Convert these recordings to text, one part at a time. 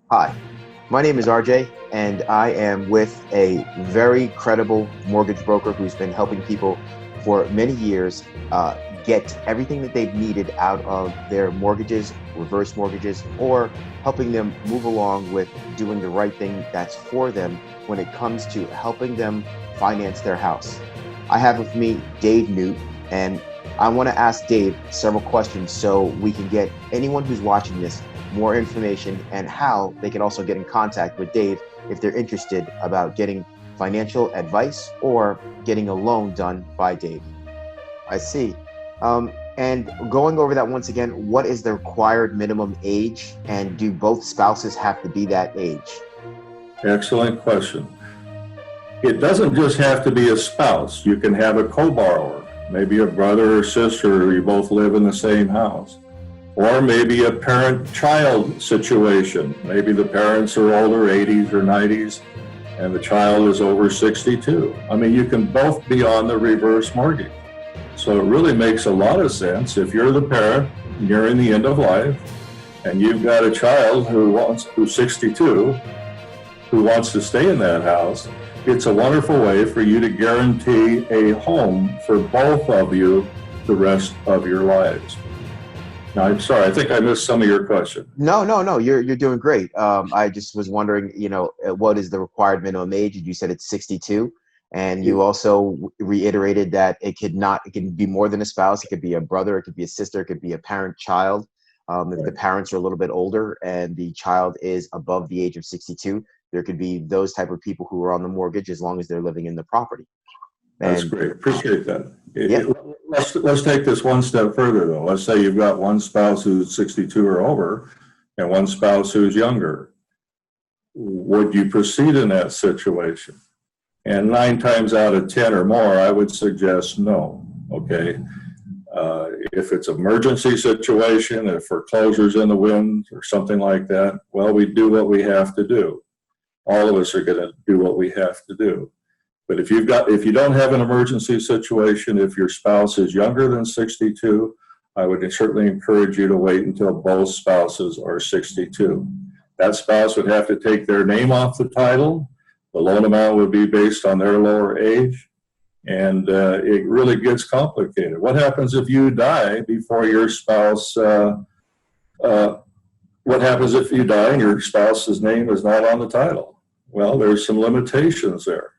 Hi, my name is RJ, and I am with a very credible mortgage broker who's been helping people for many years get everything that they've needed out of their mortgages, reverse mortgages, or helping them move along with doing the right thing that's for them when it comes to helping them finance their house. I have with me Dave Nute, and I want to ask Dave several questions so we can get anyone who's watching this more information and how they can also get in contact with Dave if they're interested about getting financial advice or getting a loan done by Dave. I see. And going over that once again, what is the required minimum age, and do both spouses have to be that age? Excellent question. It doesn't just have to be a spouse. You can have a co-borrower, maybe a brother or sister, you both live in the same house. Or maybe a parent-child situation. Maybe the parents are older, 80s or 90s, and the child is over 62. I mean, you can both be on the reverse mortgage. So it really makes a lot of sense if you're the parent, nearing the end of life, and you've got a child who's 62, who wants to stay in that house. It's a wonderful way for you to guarantee a home for both of you the rest of your lives. Now, I'm sorry, I think I missed some of your question. No, you're doing great. I just was wondering, what is the required minimum age? You said it's 62, and you also reiterated that it can be more than a spouse. It could be a brother, it could be a sister, it could be a parent-child. If the parents are a little bit older and the child is above the age of 62, there could be those type of people who are on the mortgage as long as they're living in the property. That's great. Appreciate that. Yeah. Let's take this one step further, though. Let's say you've got one spouse who's 62 or over and one spouse who's younger. Would you proceed in that situation? And 9 times out of 10 or more, I would suggest no. Okay. If it's an emergency situation, if foreclosure's in the wind or something like that, well, we do what we have to do. All of us are going to do what we have to do. But if you don't have an emergency situation, if your spouse is younger than 62, I would certainly encourage you to wait until both spouses are 62. That spouse would have to take their name off the title. The loan amount would be based on their lower age. And it really gets complicated. What happens if you die before your spouse, what happens if you die and your spouse's name is not on the title? Well, there's some limitations there.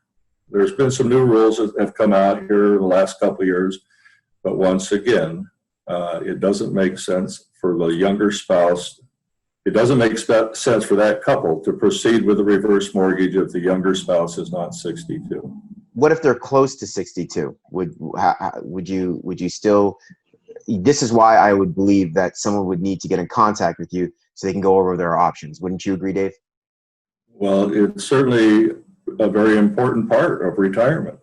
There's been some new rules that have come out here in the last couple of years, but once again, it doesn't make sense for the younger spouse. It doesn't make sense for that couple to proceed with a reverse mortgage if the younger spouse is not 62. What if they're close to 62? Would you still? This is why I would believe that someone would need to get in contact with you so they can go over their options. Wouldn't you agree, Dave? Well, it's certainly a very important part of retirement.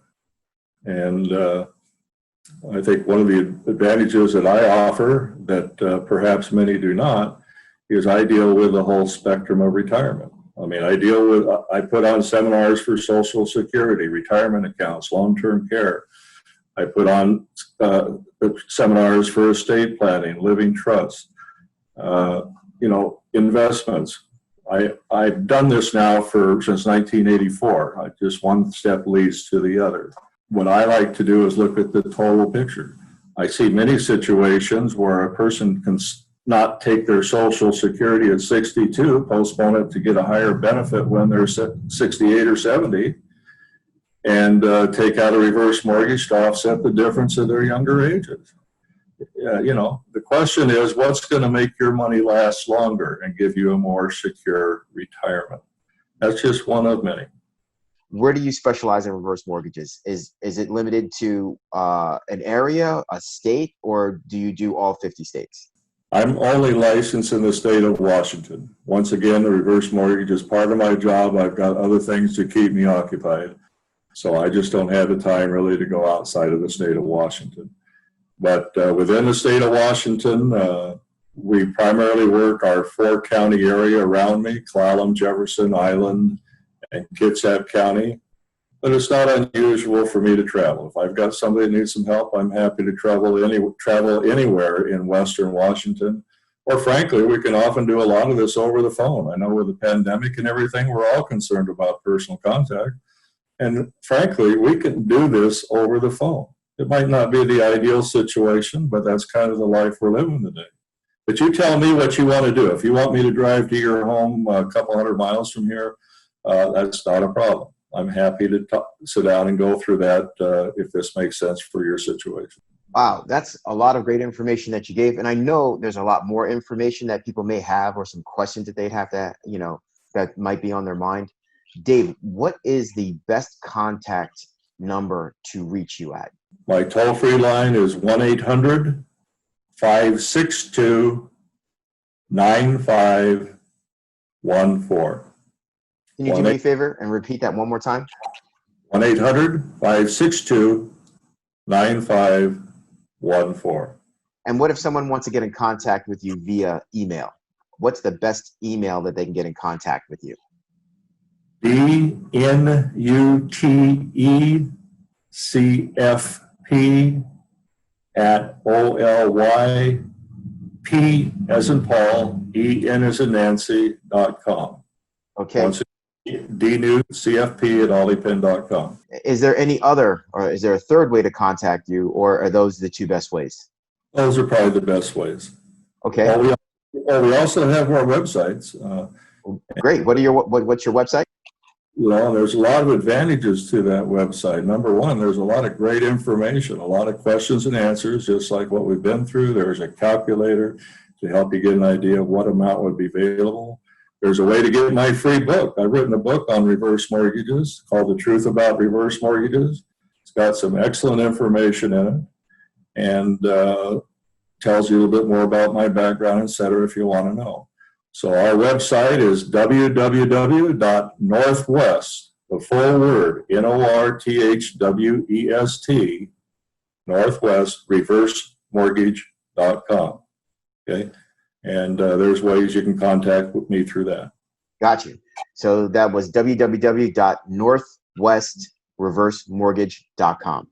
And I think one of the advantages that I offer that perhaps many do not is I deal with the whole spectrum of retirement. I mean, I put on seminars for Social Security, retirement accounts, long-term care. I put on seminars for estate planning, living trust, investments. I've done this now since 1984. Just one step leads to the other. What I like to do is look at the total picture. I see many situations where a person can not take their Social Security at 62, postpone it to get a higher benefit when they're 68 or 70, and take out a reverse mortgage to offset the difference of their younger ages. The question is, what's going to make your money last longer and give you a more secure retirement? That's just one of many. Where do you specialize in reverse mortgages? Is it limited to an area, a state, or do you do all 50 states? I'm only licensed in the state of Washington. Once again, the reverse mortgage is part of my job. I've got other things to keep me occupied. So I just don't have the time really to go outside of the state of Washington. But within the state of Washington, we primarily work our 4-county area around me: Clallam, Jefferson, Island, and Kitsap County. But it's not unusual for me to travel. If I've got somebody that needs some help, I'm happy to travel anywhere in Western Washington. Or frankly, we can often do a lot of this over the phone. I know with the pandemic and everything, we're all concerned about personal contact. And frankly, we can do this over the phone. It might not be the ideal situation, but that's kind of the life we're living today. But you tell me what you want to do. If you want me to drive to your home a couple hundred miles from here, that's not a problem. I'm happy to sit down and go through that if this makes sense for your situation. Wow, that's a lot of great information that you gave. And I know there's a lot more information that people may have or some questions that they'd have that, that might be on their mind. Dave, what is the best contact number to reach you at? My toll-free line is 1-800-562-9514. Can you do me a favor and repeat that one more time? 1-800-562-9514. And what if someone wants to get in contact with you via email? What's the best email that they can get in contact with you? DNUTECP@OLYP as in Paul, EN as in Nancy.com. Okay. Once DNUTECP@olipin.com. Is there any other, or is there a third way to contact you, or are those the two best ways? Those are probably the best ways. Okay. We also have our websites. Great. What's your website? Well, there's a lot of advantages to that website. Number one, there's a lot of great information, a lot of questions and answers, just like what we've been through. There's a calculator to help you get an idea of what amount would be available. There's a way to get my free book. I've written a book on reverse mortgages called The Truth About Reverse Mortgages. It's got some excellent information in it and tells you a little bit more about my background, et cetera, if you want to know. So our website is www.northwest, the full word, NORTHWEST, Northwest reversemortgage.com. Okay. And there's ways you can contact with me through that. Got you. So that was www.northwestreversemortgage.com.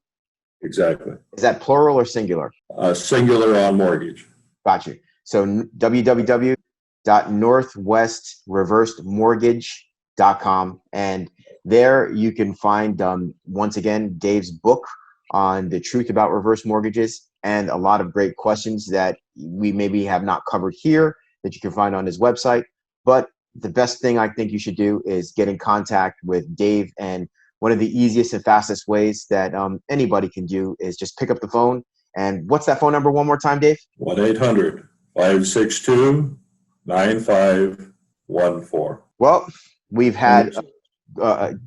Exactly. Is that plural or singular? Singular on mortgage. Got you. So www.northwestreversemortgage.com. And there you can find, once again, Dave's book on the truth about reverse mortgages and a lot of great questions that we maybe have not covered here that you can find on his website. But the best thing I think you should do is get in contact with Dave. And one of the easiest and fastest ways that anybody can do is just pick up the phone. And what's that phone number one more time, Dave? 1-800-562-9514. Well, we've had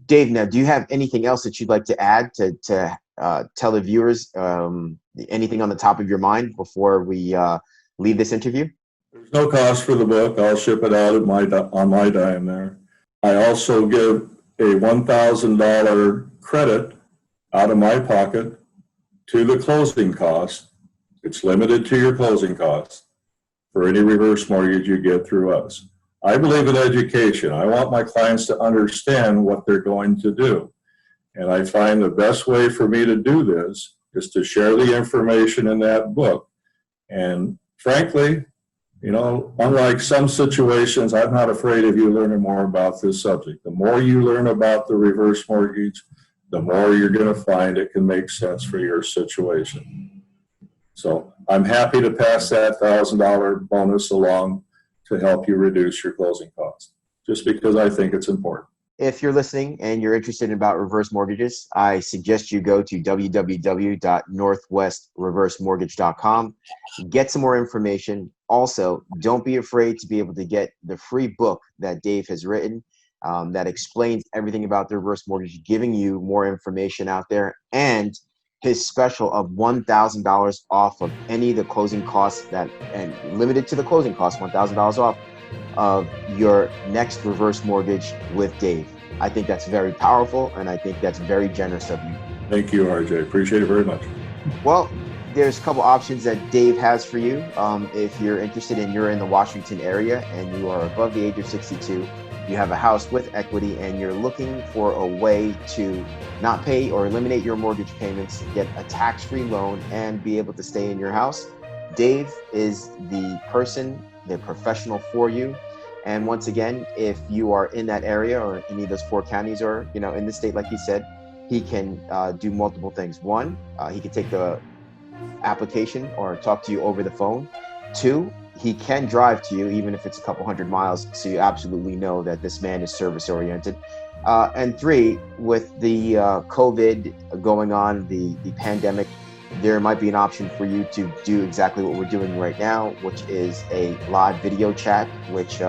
Dave. Now, do you have anything else that you'd like to add to tell the viewers? Anything on the top of your mind before we leave this interview? There's no cost for the book. I'll ship it out on my dime there. I also give a $1,000 credit out of my pocket to the closing cost. It's limited to your closing costs for any reverse mortgage you get through us. I believe in education. I want my clients to understand what they're going to do. And I find the best way for me to do this is to share the information in that book. And frankly, unlike some situations, I'm not afraid of you learning more about this subject. The more you learn about the reverse mortgage, the more you're going to find it can make sense for your situation. So I'm happy to pass that $1,000 bonus along to help you reduce your closing costs, just because I think it's important. If you're listening and you're interested about reverse mortgages, I suggest you go to www.northwestreversemortgage.com. Get some more information. Also, don't be afraid to be able to get the free book that Dave has written that explains everything about the reverse mortgage, giving you more information out there, and his special of $1,000 off of any of the closing costs and limited to the closing costs, $1,000 off of your next reverse mortgage with Dave. I think that's very powerful, and I think that's very generous of you. Thank you, RJ. Appreciate it very much. Well, there's a couple options that Dave has for you. If you're interested and you're in the Washington area and you are above the age of 62, you have a house with equity, and you're looking for a way to not pay or eliminate your mortgage payments, get a tax-free loan, and be able to stay in your house, Dave is the person They're professional for you. And once again, if you are in that area or any of those 4 counties or, in the state, like he said, he can do multiple things. One, he can take the application or talk to you over the phone. 2, he can drive to you, even if it's a couple hundred miles, so you absolutely know that this man is service oriented. And 3, with the COVID going on, the pandemic, there might be an option for you to do exactly what we're doing right now, which is a live video chat, which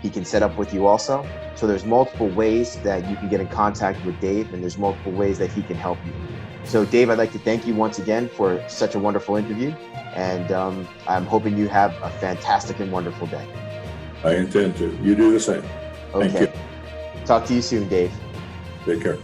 he can set up with you also. So there's multiple ways that you can get in contact with Dave, and there's multiple ways that he can help you. So Dave, I'd like to thank you once again for such a wonderful interview, and I'm hoping you have a fantastic and wonderful day. I intend to. You do the same. Okay. Thank you. Talk to you soon, Dave. Take care.